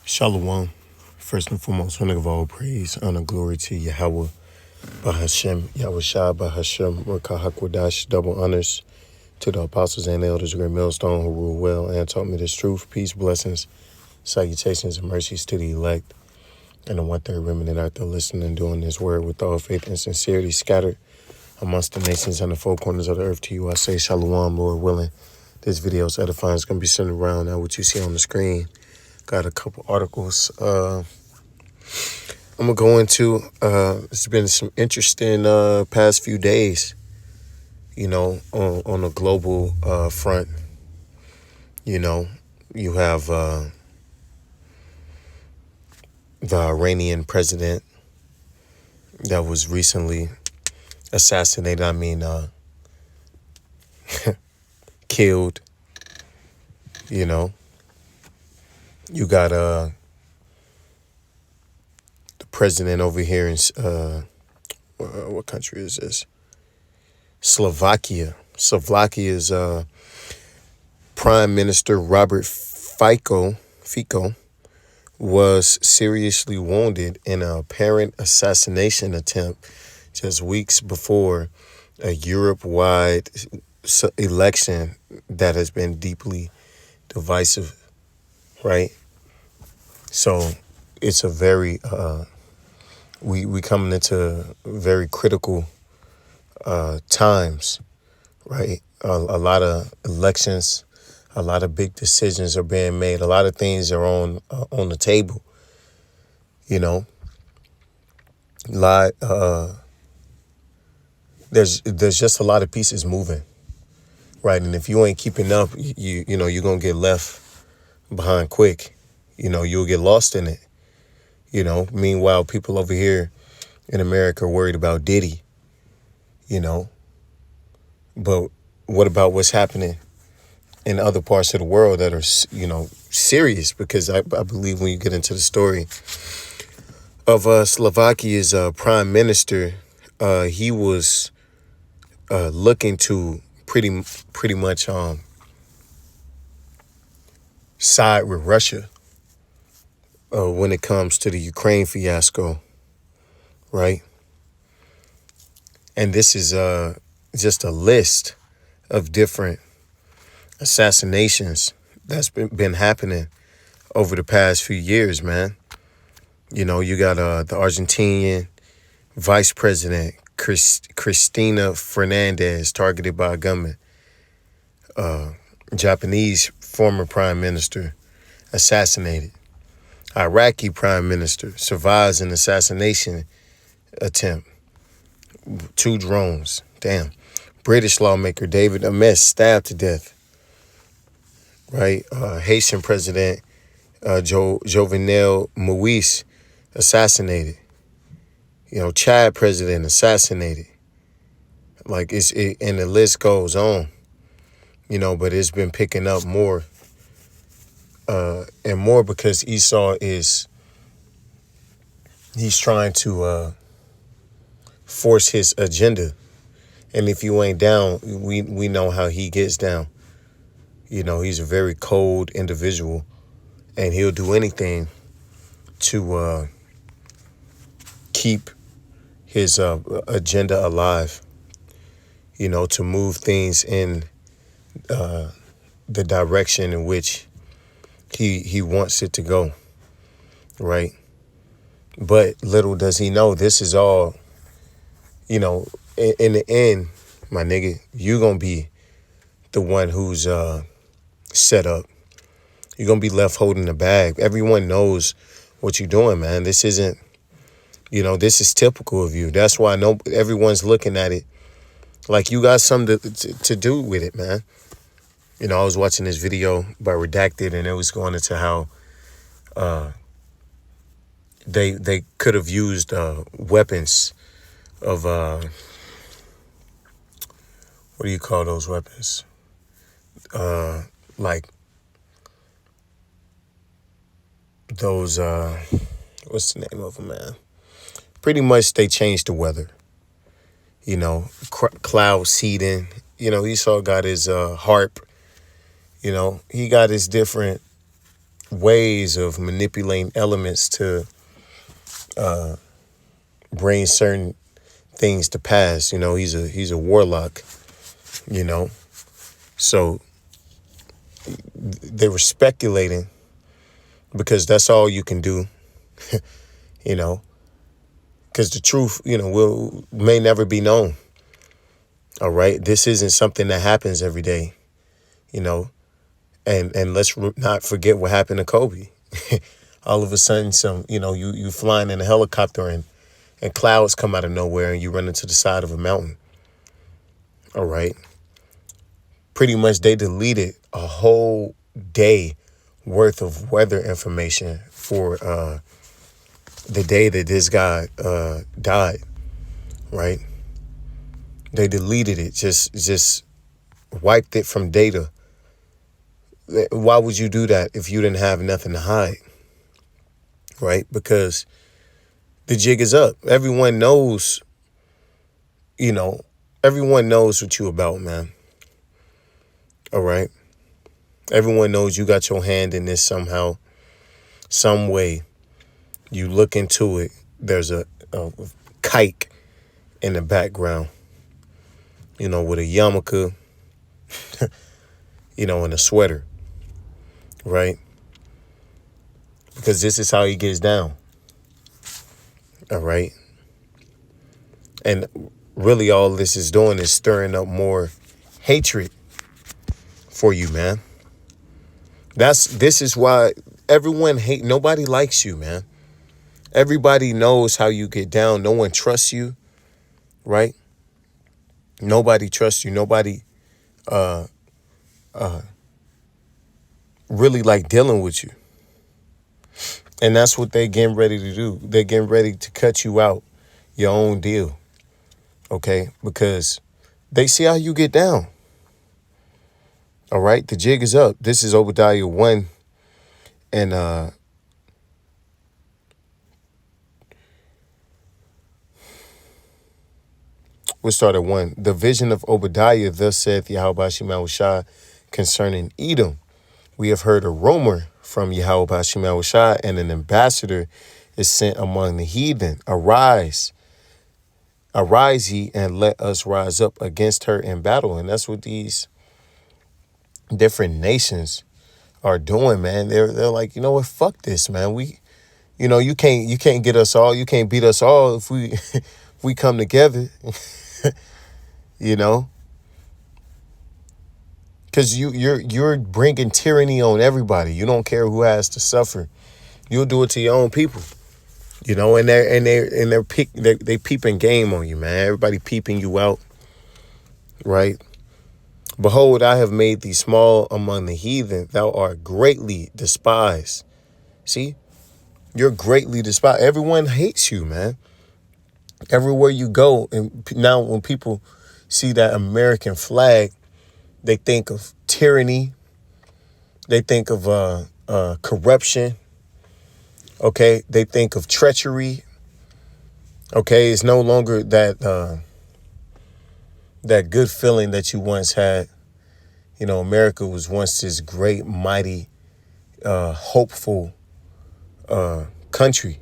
Shalom. First and foremost, we give all praise, honor, glory to Yahweh, Bahashem, Yahweh Shah, Bahashem, Rakahakwadash, double honors to the apostles and elders, great millstone who rule well and taught me this truth, peace, blessings, salutations, and mercies to the elect, and the one-third remnant out there listening and doing this word with all faith and sincerity scattered amongst the nations and the four corners of the earth. To you I say shalom, Lord willing. This video is edifying. It's going to be centered around now what you see on the screen. Got a couple articles I'm going to go into. It's been some interesting past few days, on a global front. You have the Iranian president that was recently assassinated. Killed. You got the president over here in what country is this? Slovakia. Slovakia's Prime Minister Robert Fico was seriously wounded in an apparent assassination attempt just weeks before a Europe-wide election that has been deeply divisive, right? So it's a very we coming into very critical times, right? A lot of elections, a lot of big decisions are being made. A lot of things are on the table. There's just a lot of pieces moving, right? And if you ain't keeping up, you're gonna get left behind quick. You'll get lost in it. Meanwhile, people over here in America are worried about Diddy, But what about what's happening in other parts of the world that are, serious? Because I believe when you get into the story of Slovakia's prime minister, he was looking to pretty much side with Russia when it comes to the Ukraine fiasco, right? And this is just a list of different assassinations that's been happening over the past few years, man. You got the Argentinian vice president, Cristina Fernandez, targeted by a gunman. Japanese former prime minister assassinated. Iraqi prime minister survives an assassination attempt. 2 drones. Damn. British lawmaker David Ames stabbed to death. Right? Haitian president Jovenel Moïse assassinated. Chad president assassinated. And the list goes on. But it's been picking up more and more because Esau he's trying to force his agenda. And if you ain't down, we know how he gets down. He's a very cold individual, and he'll do anything to keep his agenda alive, to move things in the direction in which he wants it to go, right? But little does he know, this is all, in the end, my nigga, you gonna be the one who's set up. You're gonna be left holding the bag. Everyone knows what you're doing, man. This isn't, this is typical of you. That's why everyone's looking at it like you got something to do with it, man. I was watching this video by Redacted, and it was going into how they could have used weapons of what do you call those weapons? Like those what's the name of them, man? Pretty much they changed the weather. Cloud seeding. Esau got his harp. He got his different ways of manipulating elements to bring certain things to pass. You know, he's a warlock, you know. So they were speculating because that's all you can do, you know, because the truth, you know, may never be known. All right. This isn't something that happens every day, you know, and let's not forget what happened to Kobe. All of a sudden, you flying in a helicopter and clouds come out of nowhere and you run into the side of a mountain. All right. Pretty much they deleted a whole day worth of weather information for the day that this guy died. Right. They deleted it, just wiped it from data. Why would you do that if you didn't have nothing to hide? Right? Because the jig is up. Everyone knows, everyone knows what you about, man. All right? Everyone knows you got your hand in this somehow, some way. You look into it, there's a kite in the background, with a yarmulke, and a sweater, right? Because this is how he gets down. All right. And really all this is doing is stirring up more hatred for you, man. This is why nobody likes you, man. Everybody knows how you get down. No one trusts you, right? Nobody trusts you. Nobody really like dealing with you. And that's what they're getting ready to do. They're getting ready to cut you out, your own deal. Okay? Because they see how you get down. All right? The jig is up. This is Obadiah 1. And we'll start at 1. The vision of Obadiah, thus saith Yahweh Shai concerning Edom. We have heard a rumor from Yahweh Shai, and an ambassador is sent among the heathen. Arise ye, and let us rise up against her in battle. And that's what these different nations are doing, man. They're like, you know what? Fuck this, man. You can't get us all. You can't beat us all if we if we come together. Because you're bringing tyranny on everybody. You don't care who has to suffer. You'll do it to your own people. And they peeping game on you, man. Everybody peeping you out, right? Behold, I have made thee small among the heathen. Thou art greatly despised. See, you're greatly despised. Everyone hates you, man. Everywhere you go, and now when people see that American flag, they think of tyranny. They think of corruption. Okay, they think of treachery. Okay, it's no longer that good feeling that you once had. America was once this great, mighty, hopeful country,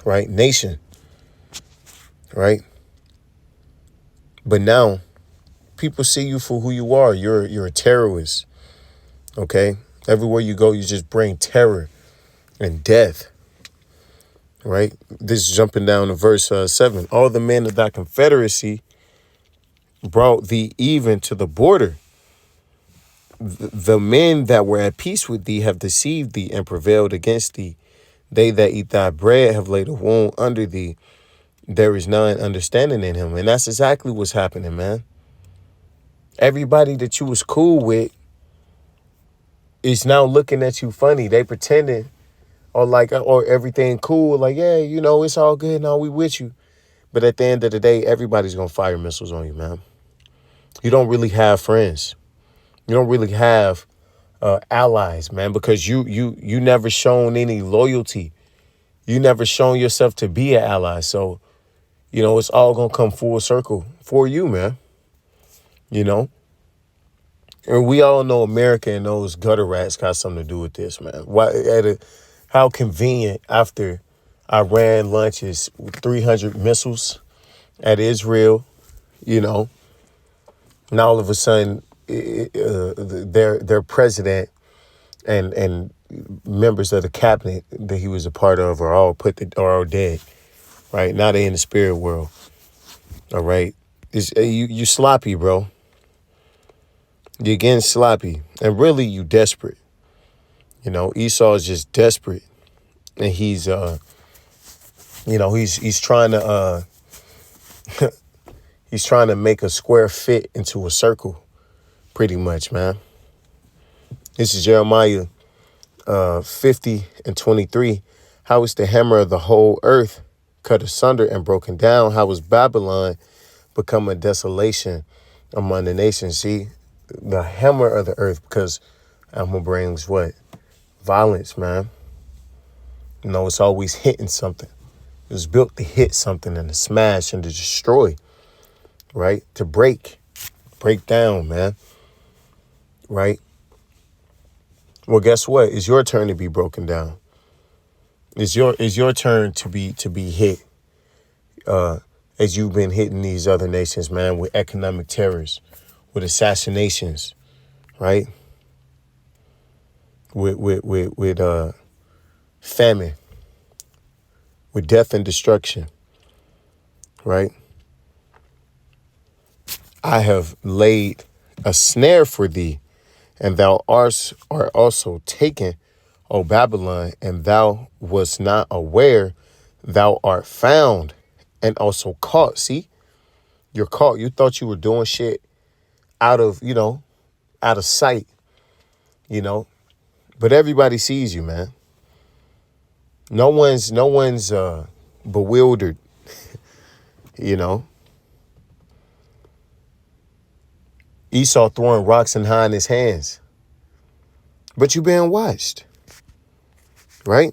right? Nation, right? But now, people see you for who you are. You're a terrorist. Okay? Everywhere you go, you just bring terror and death. Right? This is jumping down to verse 7. All the men of thy confederacy brought thee even to the border. The men that were at peace with thee have deceived thee and prevailed against thee. They that eat thy bread have laid a wound under thee. There is none understanding in him. And that's exactly what's happening, man. Everybody that you was cool with is now looking at you funny. They pretending or everything cool. Like, yeah, it's all good. No, we with you. But at the end of the day, everybody's going to fire missiles on you, man. You don't really have friends. You don't really have allies, man, because you never shown any loyalty. You never shown yourself to be an ally. So, it's all going to come full circle for you, man. And we all know America and those gutter rats got something to do with this, man. How convenient after Iran launches 300 missiles at Israel, you know, now all of a sudden their president and members of the cabinet that he was a part of are all dead, right? Now they in the spirit world, all right? You sloppy, bro. You're getting sloppy, and really you desperate. You know, Esau is just desperate, and he's he's trying to he's trying to make a square fit into a circle, pretty much, man. This is Jeremiah 50:23. How is the hammer of the whole earth cut asunder and broken down? How is Babylon become a desolation among the nations? See, the hammer of the earth, because Alma brings what? Violence, man. You know, it's always hitting something. It was built to hit something and to smash and to destroy, right? To break down, man, right? Well, guess what? It's your turn to be broken down. It's your turn to be hit, as you've been hitting these other nations, man, with economic terrors, with assassinations, right? With famine, with death and destruction, right? I have laid a snare for thee, and thou art also taken, O Babylon, and thou wast not aware. Thou art found and also caught. See, you're caught. You thought you were doing shit out of sight, but everybody sees you, man. No one's bewildered, Esau throwing rocks and hiding his hands. But you being watched, right?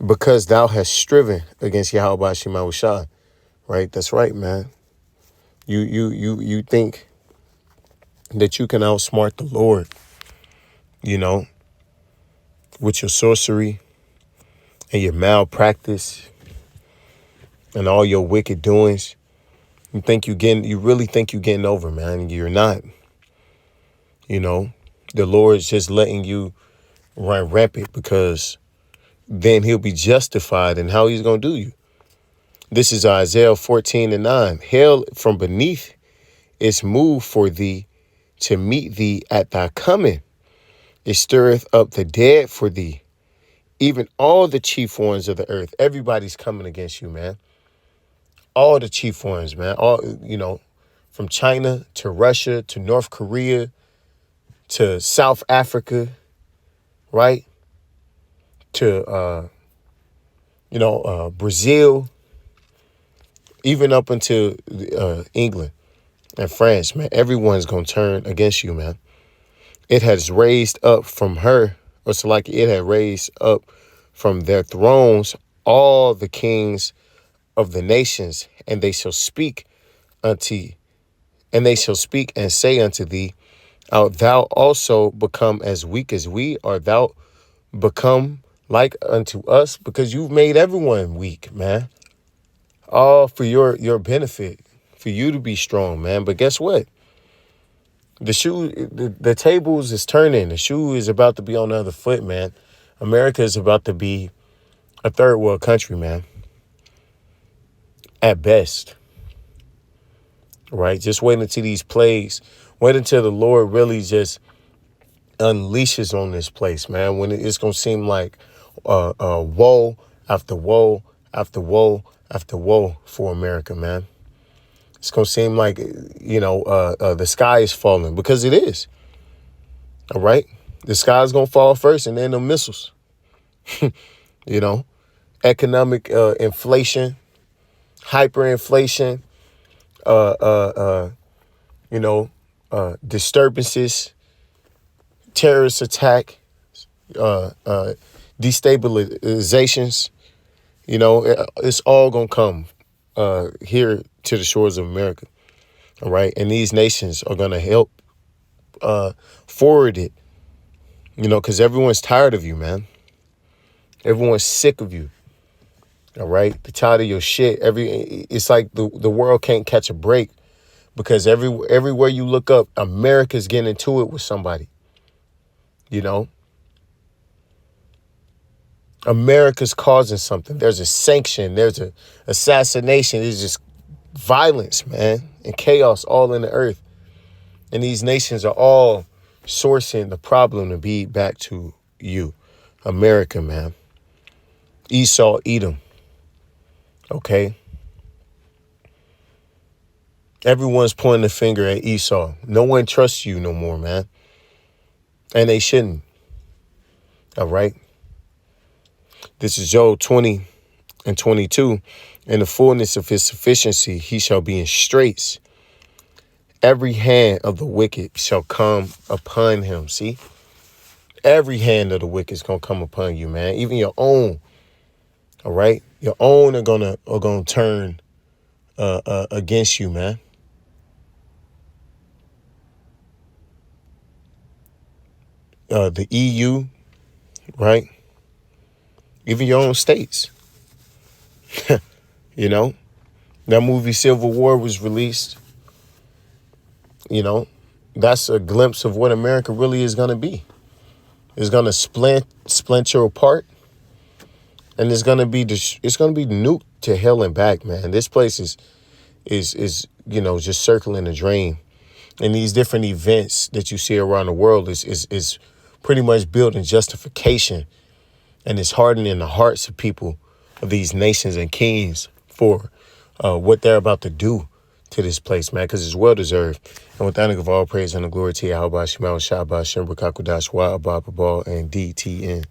Because thou hast striven against Yahweh Shemawashah, right? That's right, man. You think that you can outsmart the Lord, with your sorcery and your malpractice and all your wicked doings. You really think you're getting over, man. You're not. The Lord's just letting you run rampant, because then he'll be justified in how he's going to do you. This is Isaiah 14:9. Hell from beneath is moved for thee to meet thee at thy coming. It stirreth up the dead for thee, even all the chief ones of the earth. Everybody's coming against you, man. All the chief ones, man. All, from China to Russia to North Korea to South Africa, right? To, Brazil, even up into England and France, man. Everyone's going to turn against you, man. It has raised up from her, or it's like it had raised up from their thrones all the kings of the nations, and they shall speak and say unto thee, art thou also become as weak as we? Art thou become like unto us? Because you've made everyone weak, man. All for your benefit, for you to be strong, man. But guess what? The tables is turning. The shoe is about to be on the other foot, man. America is about to be a third world country, man. At best. Right? Just wait until these plagues, wait until the Lord really just unleashes on this place, man. When it's going to seem like woe after woe after woe after woe for America, man. It's going to seem like, the sky is falling, because it is. All right? The sky is going to fall first, and then the missiles. Economic inflation, hyperinflation, disturbances, terrorist attack, destabilizations. It's all going to come here to the shores of America. All right. And these nations are going to help forward it, because everyone's tired of you, man. Everyone's sick of you. All right. They're tired of your shit. It's like the world can't catch a break because everywhere you look up, America's getting into it with somebody. America's causing something. There's a sanction. There's a assassination. There's just violence, man, and chaos all in the earth. And these nations are all sourcing the problem to be back to you, America, man. Esau, Edom. Okay. Everyone's pointing the finger at Esau. No one trusts you no more, man. And they shouldn't. All right. This is Job 20:22. In the fullness of his sufficiency, he shall be in straits. Every hand of the wicked shall come upon him. See? Every hand of the wicked is going to come upon you, man. Even your own. All right? Your own are going to turn against you, man. The EU, right? Even your own states. That movie Civil War was released. That's a glimpse of what America really is going to be. It's going to splinter apart, and it's going to be nuked to hell and back, man. This place is just circling the drain, and these different events that you see around the world is pretty much building justification, and it's hardening the hearts of people of these nations and kings for what they're about to do to this place, man, because it's well-deserved. And with that, I give all praise and the glory to Yahweh, Shema, Shabbat, Shem, Bakakudash, Wa, Abba, Babal, and DTN.